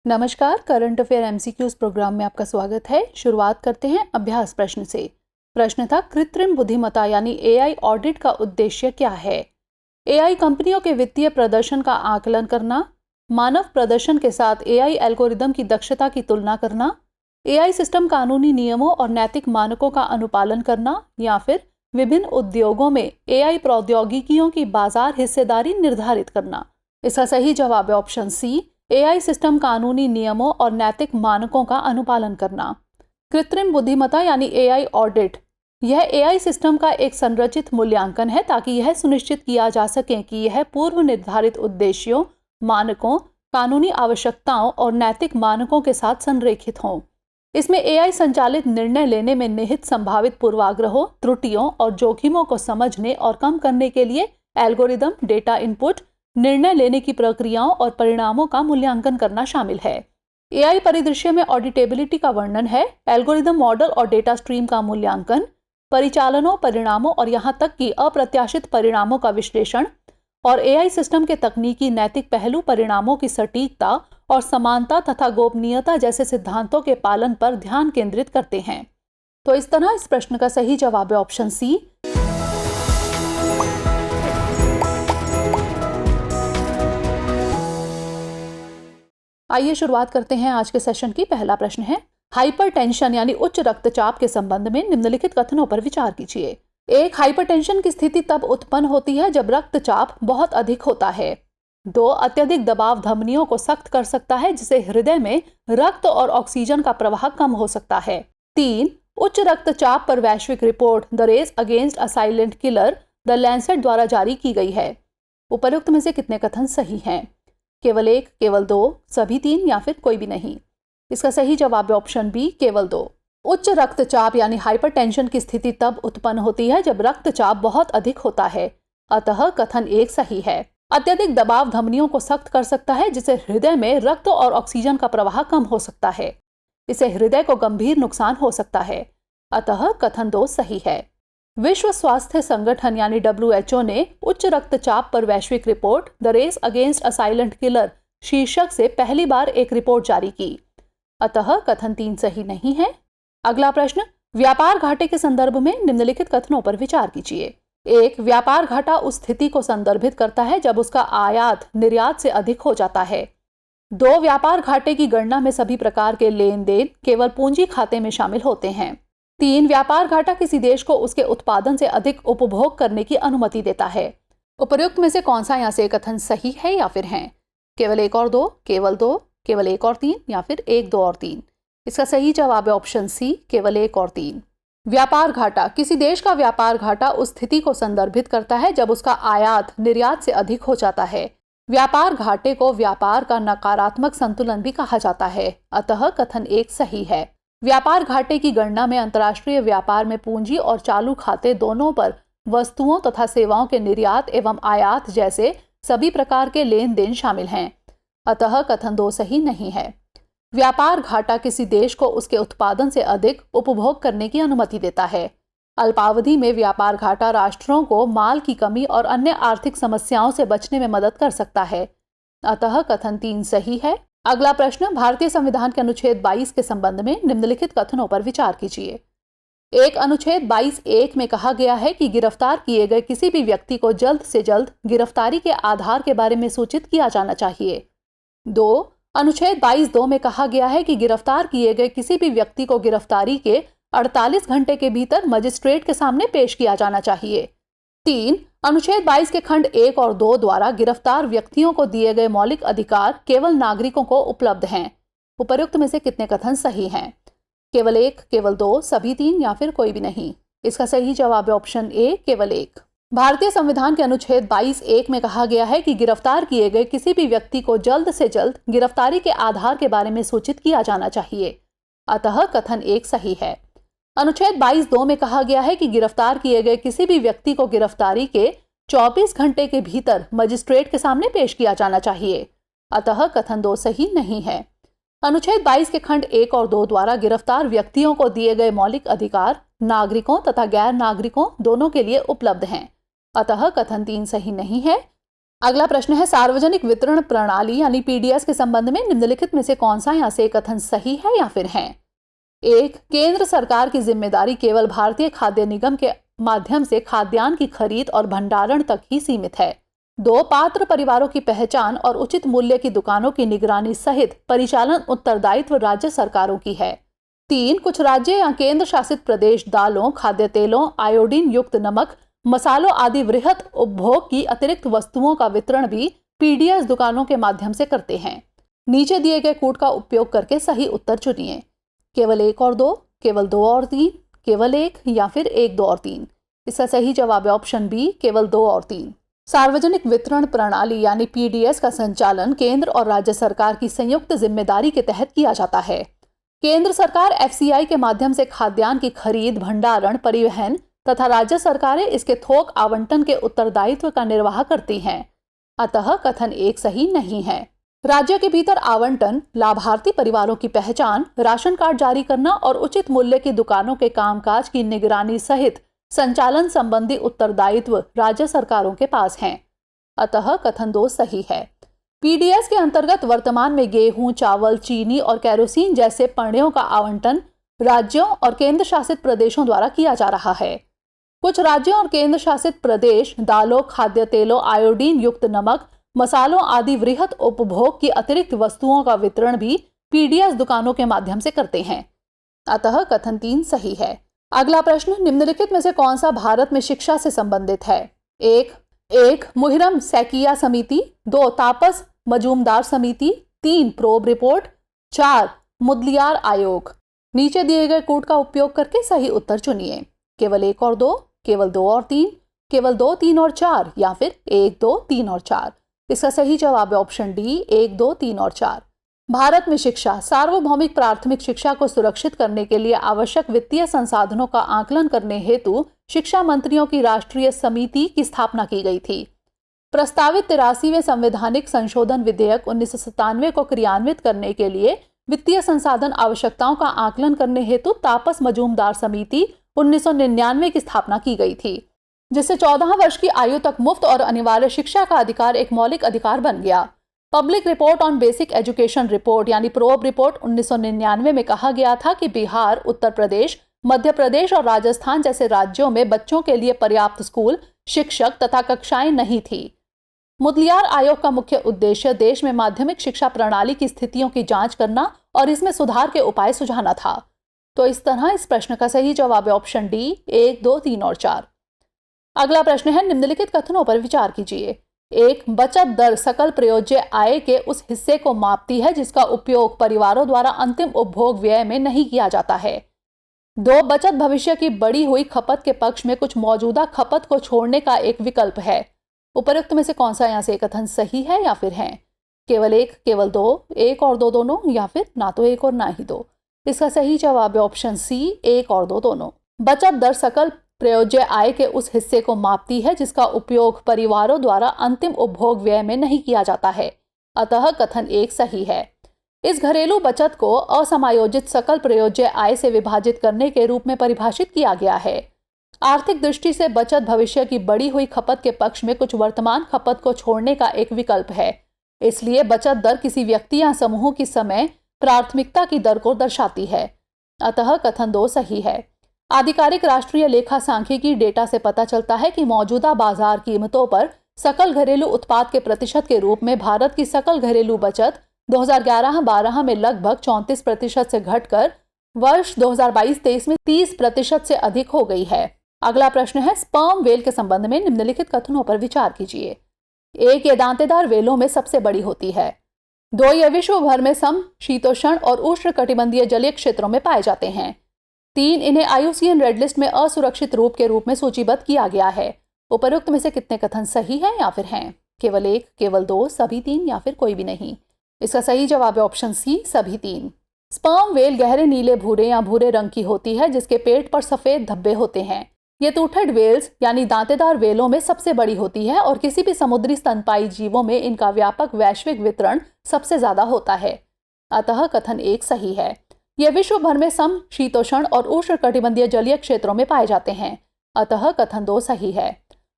नमस्कार, current affair MCQs programme में आपका स्वागत है। शुरुआत करते हैं अभ्यास प्रश्न से। प्रश्न था, कृत्रिम बुद्धिमत्ता यानी एआई ऑडिट का उद्देश्य क्या है? एआई कंपनियों के वित्तीय प्रदर्शन का आकलन करना, मानव प्रदर्शन के साथ एआई एल्गोरिदम की दक्षता की तुलना करना, एआई सिस्टम कानूनी नियमों और नैतिक मानकों का अनुपालन करना, या फिर विभिन्न उद्योगों में एआई प्रौद्योगिकियों की बाजार हिस्सेदारी निर्धारित करना। इसका सही जवाब है ऑप्शन सी, एआई सिस्टम कानूनी नियमों और नैतिक मानकों का अनुपालन करना। कृत्रिम बुद्धिमत्ता यानी एआई ऑडिट, यह एआई सिस्टम का एक संरचित मूल्यांकन है ताकि यह सुनिश्चित किया जा सके कि यह पूर्व निर्धारित उद्देश्यों, मानकों, कानूनी आवश्यकताओं और नैतिक मानकों के साथ संरेखित हों। इसमें एआई संचालित निर्णय लेने में निहित संभावित पूर्वाग्रहों, त्रुटियों और जोखिमों को समझने और कम करने के लिए एल्गोरिदम, डेटा इनपुट, निर्णय लेने की प्रक्रियाओं और परिणामों का मूल्यांकन करना शामिल है। एआई परिदृश्य में ऑडिटेबिलिटी का वर्णन है, एल्गोरिदम मॉडल और डेटा स्ट्रीम का मूल्यांकन, परिचालनों, परिणामों और यहां तक कि अप्रत्याशित परिणामों का विश्लेषण, और एआई सिस्टम के तकनीकी नैतिक पहलू परिणामों की सटीकता और समानता तथा गोपनीयता जैसे सिद्धांतों के पालन पर ध्यान केंद्रित करते हैं। तो इस तरह इस प्रश्न का सही जवाब है ऑप्शन सी। आइए शुरुआत करते हैं आज के सेशन की। पहला प्रश्न है, हाइपरटेंशन यानी उच्च रक्तचाप के संबंध में निम्नलिखित कथनों पर विचार कीजिए। एक, हाइपरटेंशन की स्थिति तब उत्पन्न होती है जब रक्तचाप बहुत अधिक होता है। 2, अत्यधिक दबाव धमनियों को सख्त कर सकता है जिससे हृदय में रक्त और ऑक्सीजन का प्रवाह कम हो सकता है। 3, उच्च रक्तचाप पर वैश्विक report the race against a silent killer the Lancet द्वारा जारी की गई है। उपर्युक्त में से कितने कथन सही हैं? केवल 1, केवल 2, सभी 3 या फिर कोई भी नहीं? इसका सही जवाब है ऑप्शन बी, केवल 2। उच्च रक्तचाप यानी हाइपरटेंशन की स्थिति तब उत्पन्न होती है जब रक्तचाप बहुत अधिक होता है, अतः कथन 1 सही है। अत्यधिक दबाव धमनियों को सख्त कर सकता है जिससे हृदय में रक्त और ऑक्सीजन का प्रवाह कम हो सकता है। इससे हृदय को गंभीर नुकसान हो सकता है, अतः कथन 2 सही है। विश्व स्वास्थ्य संगठन यानी WHO ने उच्च रक्तचाप पर वैश्विक report the race against a silent killer शीर्षक से पहली बार एक रिपोर्ट जारी की, अतः कथन 3 सही नहीं है। अगला प्रश्न, व्यापार घाटे के संदर्भ में निम्नलिखित कथनों पर विचार कीजिए। 1, व्यापार घाटा उस स्थिति को संदर्भित करता है जब उसका आयात निर्यात से अधिक हो जाता है। 2, व्यापार घाटे की गणना में सभी प्रकार के लेन देन केवल पूंजी खाते में शामिल होते हैं। 3, व्यापार घाटा किसी देश को उसके उत्पादन से अधिक उपभोग करने की अनुमति देता है। उपर्युक्त में से कौन सा यहाँ से कथन सही है या फिर हैं? केवल 1 और 2, केवल 2, केवल 1 और 3 या फिर 1, 2 और 3? इसका सही जवाब है ऑप्शन सी, केवल 1 और 3। व्यापार घाटा, किसी देश का व्यापार घाटा उस स्थिति को संदर्भित करता है जब उसका आयात निर्यात से अधिक हो जाता है। व्यापार घाटे को व्यापार का नकारात्मक संतुलन भी कहा जाता है, अतः कथन 1 सही है। व्यापार घाटे की गणना में अंतर्राष्ट्रीय व्यापार में पूंजी और चालू खाते दोनों पर वस्तुओं तथा सेवाओं के निर्यात एवं आयात जैसे सभी प्रकार के लेन देन शामिल हैं, अतः कथन 2 सही नहीं है। व्यापार घाटा किसी देश को उसके उत्पादन से अधिक उपभोग करने की अनुमति देता है। अल्पावधि में व्यापार घाटा राष्ट्रों को माल की कमी और अन्य आर्थिक समस्याओं से बचने में मदद कर सकता है, अतः कथन 3 सही है। अगला प्रश्न, भारतीय संविधान के अनुच्छेद 22 के संबंध में निम्नलिखित कथनों पर विचार कीजिए। 1, अनुच्छेद 22(1) में कहा गया है कि गिरफ्तार किए गए किसी भी व्यक्ति को जल्द से जल्द गिरफ्तारी के आधार के बारे में सूचित किया जाना चाहिए। 2, अनुच्छेद 22(2) में कहा गया है कि गिरफ्तार किए गए किसी भी व्यक्ति को गिरफ्तारी के 48 घंटे के भीतर मजिस्ट्रेट के सामने पेश किया जाना चाहिए। 3, अनुच्छेद 22 के खंड 1 और 2 द्वारा गिरफ्तार व्यक्तियों को दिए गए मौलिक अधिकार केवल नागरिकों को उपलब्ध हैं। उपर्युक्त में से कितने कथन सही हैं? केवल 1, केवल 2, सभी 3 या फिर कोई भी नहीं? इसका सही जवाब है ऑप्शन ए, केवल 1। भारतीय संविधान के अनुच्छेद 22(1) में कहा गया है कि गिरफ्तार किए गए किसी भी व्यक्ति को जल्द से जल्द गिरफ्तारी के आधार के बारे में सूचित किया जाना चाहिए, अतः कथन 1 सही है। अनुच्छेद 22(2) में कहा गया है कि गिरफ्तार किए गए किसी भी व्यक्ति को गिरफ्तारी के 24 घंटे के भीतर मजिस्ट्रेट के सामने पेश किया जाना चाहिए, अतः कथन 2 सही नहीं है। अनुच्छेद 22 के खंड 1 और 2 द्वारा गिरफ्तार व्यक्तियों को दिए गए मौलिक अधिकार नागरिकों तथा गैर नागरिकों दोनों के लिए उपलब्ध हैं, अतः कथन 3 सही नहीं है। अगला प्रश्न है सार्वजनिक वितरण प्रणाली यानी पीडीएस के संबंध में निम्नलिखित में से कौन सा यहाँ से कथन सही है या फिर है? 1. केंद्र सरकार की जिम्मेदारी केवल भारतीय खाद्य निगम के माध्यम से खाद्यान्न की खरीद और भंडारण तक ही सीमित है। 2. पात्र परिवारों की पहचान और उचित मूल्य की दुकानों की निगरानी सहित परिचालन उत्तरदायित्व राज्य सरकारों की है। 3. कुछ राज्य या केंद्र शासित प्रदेश दालों, खाद्य तेलों, आयोडीन युक्त नमक, मसालों आदि वृहत उपभोग की अतिरिक्त वस्तुओं का वितरण भी पीडीएस दुकानों के माध्यम से करते हैं। नीचे दिए गए कूट का उपयोग करके सही उत्तर चुनिए। केवल 1 और 2, केवल 2 और 3, केवल 1 या फिर 1, 2 और 3। इसका सही जवाब है ऑप्शन बी, केवल 2 और 3। सार्वजनिक वितरण प्रणाली यानी पीडीएस का संचालन केंद्र और राज्य सरकार की संयुक्त जिम्मेदारी के तहत किया जाता है। केंद्र सरकार एफसीआई के माध्यम से खाद्यान्न की खरीद, भंडारण, परिवहन तथा राज्य सरकारें इसके थोक आवंटन के उत्तरदायित्व का निर्वाह करती हैं। अतः कथन 1 सही नहीं है। राज्य के भीतर आवंटन, लाभार्थी परिवारों की पहचान, राशन कार्ड जारी करना और उचित मूल्य की दुकानों के कामकाज की निगरानी सहित संचालन संबंधी उत्तरदायित्व राज्य सरकारों के पास हैं। अतः कथन 2 सही है। पीडीएस के अंतर्गत वर्तमान में गेहूं, चावल, चीनी और केरोसिन जैसे पण्यों का आवंटन राज्यों और केंद्र शासित प्रदेशों द्वारा किया जा रहा है। कुछ राज्यों और केंद्र शासित प्रदेश दालों, खाद्य तेलों, आयोडीन युक्त नमक, मसालों आदि वृहत उपभोग की अतिरिक्त वस्तुओं का वितरण भी पीडीएस दुकानों के माध्यम से करते हैं। अतः कथन 3 सही है। अगला प्रश्न, निम्नलिखित में से कौन सा भारत में शिक्षा से संबंधित है? 1. मुहिरम सैकिया समिति, 2. तापस मजूमदार समिति, 3. Probe report, 4. मुदलियार आयोग। नीचे दिए गए कूट का उपयोग करके सही उत्तर चुनिए। केवल 1 और 2, केवल 2 और 3, केवल 2, 3 और 4 या फिर 1, 2, 3 और 4। इसका सही जवाब है ऑप्शन डी, 1, 2, 3 और 4। भारत में शिक्षा, सार्वभौमिक प्राथमिक शिक्षा को सुरक्षित करने के लिए आवश्यक वित्तीय संसाधनों का आकलन करने हेतु शिक्षा मंत्रियों की राष्ट्रीय समिति की स्थापना की गई थी। प्रस्तावित 83वें संवैधानिक संशोधन विधेयक 1997 को क्रियान्वित करने के लिए वित्तीय संसाधन आवश्यकताओं का आकलन करने हेतु तापस मजूमदार समिति 1999 की स्थापना की गई थी, जिससे 14 वर्ष की आयु तक मुफ्त और अनिवार्य शिक्षा का अधिकार एक मौलिक अधिकार बन गया। Public report on basic education report यानी प्रोब रिपोर्ट 1999 में कहा गया था कि बिहार, उत्तर प्रदेश, मध्य प्रदेश और राजस्थान जैसे राज्यों में बच्चों के लिए पर्याप्त स्कूल, शिक्षक तथा कक्षाएं नहीं थी। मुदलियार आयोग का मुख्य उद्देश्य देश में माध्यमिक शिक्षा प्रणाली की स्थितियों की जांच करना और इसमें सुधार के उपाय सुझाना था। तो इस तरह इस प्रश्न का सही जवाब है ऑप्शन डी, 1, 2, 3 और 4। अगला प्रश्न है, निम्नलिखित कथनों पर विचार कीजिए। 1. बचत दर सकल प्रयोज्य आय के उस हिस्से को मापती है जिसका उपयोग परिवारों द्वारा अंतिम उपभोग व्यय में नहीं किया जाता है। 2. बचत भविष्य की बढ़ी हुई खपत के पक्ष में कुछ मौजूदा खपत को छोड़ने का एक विकल्प है। उपरोक्त में से कौन सा यहाँ से कथन सही है या फिर है? केवल 1, केवल 2, 1 और 2 दोनों या फिर ना तो 1 और ना ही 2। इसका सही जवाब है ऑप्शन सी, 1 और 2 दोनों। बचत दर सकल प्रयोज्य आय के उस हिस्से को मापती है जिसका उपयोग परिवारों द्वारा अंतिम उपभोग व्यय में नहीं किया जाता है। अतः कथन 1 सही है। इस घरेलू बचत को असमायोजित सकल प्रयोज्य आय से विभाजित करने के रूप में परिभाषित किया गया है। आर्थिक दृष्टि से बचत भविष्य की बढ़ी हुई खपत के पक्ष में कुछ वर्तमान खपत को छोड़ने का एक विकल्प है। इसलिए बचत दर किसी व्यक्ति या समूह की समय प्राथमिकता की दर को दर्शाती है। अतः कथन 2 सही है। आधिकारिक राष्ट्रीय लेखा सांख्यिकी डेटा से पता चलता है कि मौजूदा बाजार कीमतों पर सकल घरेलू उत्पाद के प्रतिशत के रूप में भारत की सकल घरेलू बचत 2011-12 में लगभग 34% से घटकर वर्ष 2022-23 में 30% से अधिक हो गई है। अगला प्रश्न है, स्पर्म वेल के संबंध में निम्नलिखित कथनों पर विचार कीजिए। 1. ये दांतेदार वेलों में सबसे बड़ी होती है। 2. ये विश्व भर में समशीतोष्ण और उष्ण कटिबंधीय जलीय क्षेत्रों में पाए जाते हैं। 3. इन्हें IUCN रेड लिस्ट में असुरक्षित रूप के रूप में सूचीबद्ध किया गया है। उपरोक्त में से कितने कथन सही हैं या फिर हैं? केवल 1, केवल 2, सभी 3 या फिर कोई भी नहीं। इसका सही जवाब है ऑप्शन सी, सभी 3। स्पर्म वेल गहरे नीले भूरे या भूरे रंग की होती है जिसके पेट पर सफेद धब्बे होते हैं। ये टूथेड वेल्स यानी दांतेदार वेलों में सबसे बड़ी होती है और किसी भी समुद्री स्तनपायी जीवों में इनका व्यापक वैश्विक वितरण सबसे ज्यादा होता है। अतः कथन 1 सही है। यह विश्व भर में समशीतोष्ण और उष्ण कटिबंधीय जलीय क्षेत्रों में पाए जाते हैं। अतः कथन 2 सही है।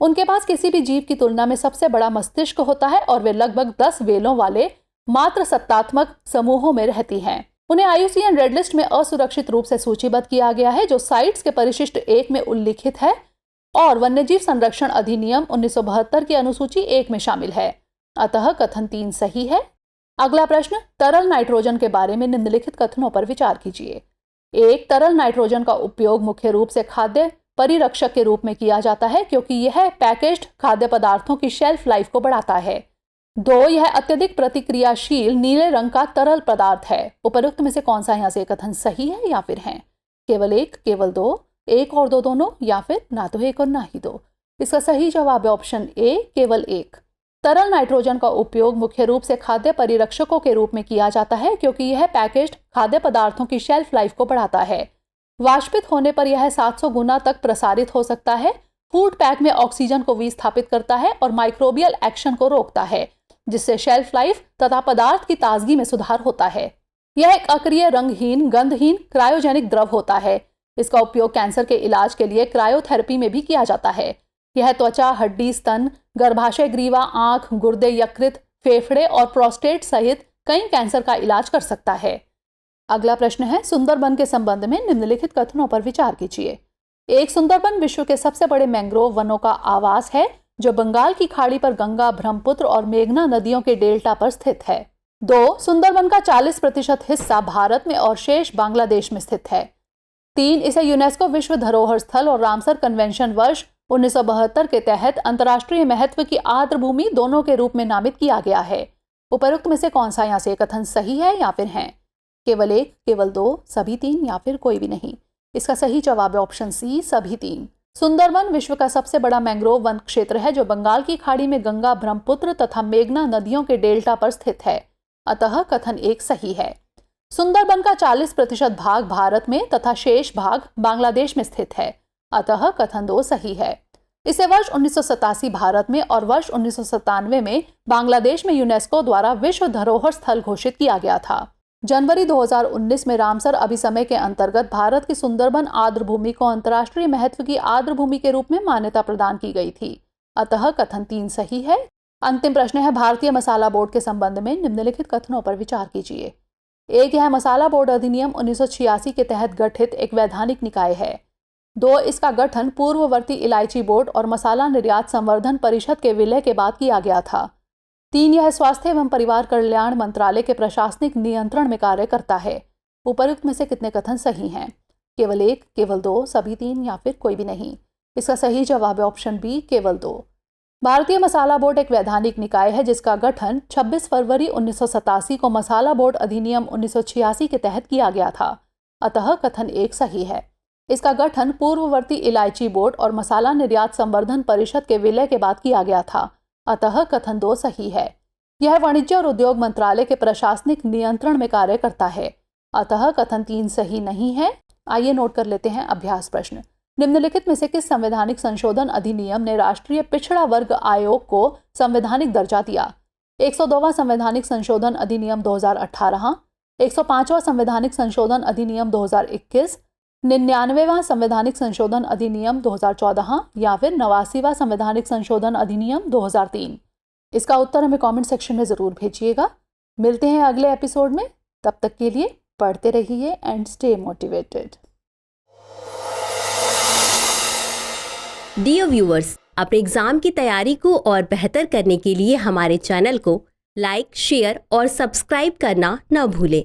उनके पास किसी भी जीव की तुलना में सबसे बड़ा मस्तिष्क होता है और वे लगभग 10 वेलों वाले मात्र सत्तात्मक समूहों में रहती हैं। उन्हें IUCN रेड लिस्ट में असुरक्षित रूप से सूचीबद्ध किया गया है, जो साइट्स के परिशिष्ट 1 में उल्लिखित है और वन्यजीव संरक्षण अधिनियम 1972 की अनुसूची 1 में शामिल है। अतः कथन 3 सही है। अगला प्रश्न, तरल नाइट्रोजन के बारे में निम्नलिखित कथनों पर विचार कीजिए। 1. तरल नाइट्रोजन का उपयोग मुख्य रूप से खाद्य परिरक्षक के रूप में किया जाता है क्योंकि यह पैकेज्ड खाद्य पदार्थों की शेल्फ लाइफ को बढ़ाता है। 2. यह अत्यधिक प्रतिक्रियाशील नीले रंग का तरल पदार्थ है। उपर्युक्त में से कौन सा यहाँ से कथन सही है या फिर है? केवल 1, केवल 2, 1 और 2 दोनों, या फिर ना तो 1 और ना ही 2? इसका सही जवाब है ऑप्शन ए, केवल 1। तरल नाइट्रोजन का उपयोग मुख्य रूप से खाद्य परिरक्षकों के रूप में किया जाता है क्योंकि यह पैकेज्ड खाद्य पदार्थों की शेल्फ लाइफ को बढ़ाता है। वाष्पित होने पर यह 700 गुना तक प्रसारित हो सकता है। फूड पैक में ऑक्सीजन को विस्थापित करता है और माइक्रोबियल एक्शन को रोकता है, जिससे शेल्फ लाइफ तथा पदार्थ की ताजगी में सुधार होता है। यह एक अक्रिय, रंगहीन, गंधहीन क्रायोजेनिक द्रव होता है। इसका उपयोग कैंसर के इलाज के लिए क्रायोथेरेपी में भी किया जाता है। यह त्वचा, हड्डी, स्तन, गर्भाशय ग्रीवा, आंख, गुर्दे, यकृत, फेफड़े और प्रोस्टेट सहित कई कैंसर का इलाज कर सकता है। अगला प्रश्न है, सुंदरबन के संबंध में निम्नलिखित कथनों पर विचार कीजिए। 1. सुंदरबन विश्व के सबसे बड़े मैंग्रोव वनों का आवास है जो बंगाल की खाड़ी पर गंगा, ब्रह्मपुत्र और मेघना नदियों के डेल्टा पर स्थित है। 2. सुंदरबन का 40% हिस्सा भारत में और शेष बांग्लादेश में स्थित है। 3. इसे यूनेस्को विश्व धरोहर स्थल और रामसर कन्वेंशन वर्ष 1972 के तहत अंतर्राष्ट्रीय महत्व की आर्द्र भूमि दोनों के रूप में नामित किया गया है। उपर्युक्त में से कौन सा यहाँ से कथन सही है या फिर है? केवल 1, केवल 2, सभी 3 या फिर कोई भी नहीं? इसका सही जवाब है ऑप्शन सी, सभी 3। सुंदरबन विश्व का सबसे बड़ा मैंग्रोव वन क्षेत्र है जो बंगाल की खाड़ी में गंगा, ब्रह्मपुत्र तथा मेघना नदियों के डेल्टा पर स्थित है। अतः कथन 1 सही है। सुंदरबन का 40% भाग भारत में तथा शेष भाग बांग्लादेश में स्थित है। अतः कथन 2 सही है। इसे वर्ष 1987 भारत में और वर्ष 1997 में बांग्लादेश में यूनेस्को द्वारा विश्व धरोहर स्थल घोषित किया गया था। जनवरी 2019 में रामसर अभिसमय के अंतर्गत भारत की सुंदरबन आर्द्र भूमि को अंतर्राष्ट्रीय महत्व की आर्द्र भूमि के रूप में मान्यता प्रदान की गई थी। अतः कथन 3 सही है। अंतिम प्रश्न है, भारतीय मसाला बोर्ड के संबंध में निम्नलिखित कथनों पर विचार कीजिए। 1. यह मसाला बोर्ड अधिनियम 1986 के तहत गठित एक वैधानिक निकाय है। 2. इसका गठन पूर्ववर्ती इलायची बोर्ड और मसाला निर्यात संवर्धन परिषद के विलय के बाद किया गया था। 3. यह स्वास्थ्य एवं परिवार कल्याण मंत्रालय के प्रशासनिक नियंत्रण में कार्य करता है। उपर्युक्त में से कितने कथन सही हैं? केवल 1, केवल 2, सभी 3 या फिर कोई भी नहीं? इसका सही जवाब है ऑप्शन बी, केवल 2। भारतीय मसाला बोर्ड एक वैधानिक निकाय है जिसका गठन 26 फरवरी 1987 को मसाला बोर्ड अधिनियम 1986 के तहत किया गया था। अतः कथन 1 सही है। इसका गठन पूर्ववर्ती इलायची बोर्ड और मसाला निर्यात संवर्धन परिषद के विलय के बाद किया गया था। अतः कथन 2 सही है। यह वाणिज्य और उद्योग मंत्रालय के प्रशासनिक नियंत्रण में कार्य करता है। अतः कथन 3 सही नहीं है। आइए नोट कर लेते हैं अभ्यास प्रश्न। निम्नलिखित में से किस संवैधानिक संशोधन अधिनियम ने राष्ट्रीय पिछड़ा वर्ग आयोग को संवैधानिक दर्जा दिया? 102वां संवैधानिक संशोधन अधिनियम 2018, 105वां संवैधानिक संशोधन अधिनियम 2021, 99वां संवैधानिक संशोधन अधिनियम 2014 या फिर 89वां संवैधानिक संशोधन अधिनियम 2003? इसका उत्तर हमें कमेंट सेक्शन में ज़रूर भेजिएगा। मिलते हैं अगले एपिसोड में। तब तक के लिए पढ़ते रहिए and stay motivated. Dear viewers, अपने एग्जाम की तैयारी को और बेहतर करने के लिए हमारे चैनल को लाइक, शेयर और सब्सक्राइब करना न भूलें।